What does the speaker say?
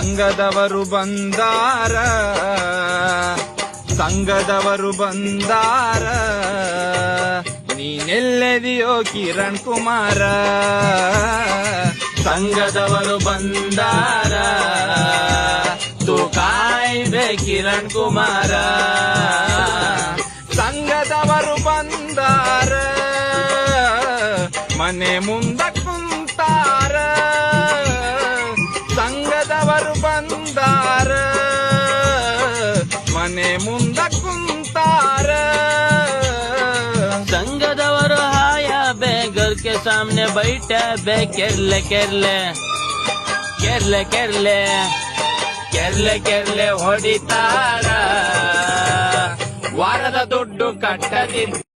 ಸಂಘದವರು ಬಂದಾರ ಸಂಘದವರು ಬಂದಾರ ನೀನೆಲ್ಲಿದೆಯೋ ಕಿರಣ್ ಕುಮಾರ ಸಂಘದವರು ಬಂದಾರ ತೂ ಕಾಯ್ದೆ ಕಿರಣ್ ಕುಮಾರ ಸಂಘದವರು ಬಂದಾರ ಮನೆ ಮುಂದ ಕುಂತಾರ ಸಂಘದವರು ಬಂದಾರ ಮನೆ ಮುಂದ ಕುಂತಾರ ಸಂಘದವರು ಹಾಯ ಬೇ घर के सामने बैठे बे केरले केरले केरले केरले केरले केरले ಹೊಡಿತಾರ ವಾರದ ದುಡ್ಡು ಕಟ್ಟದಿದ್ದ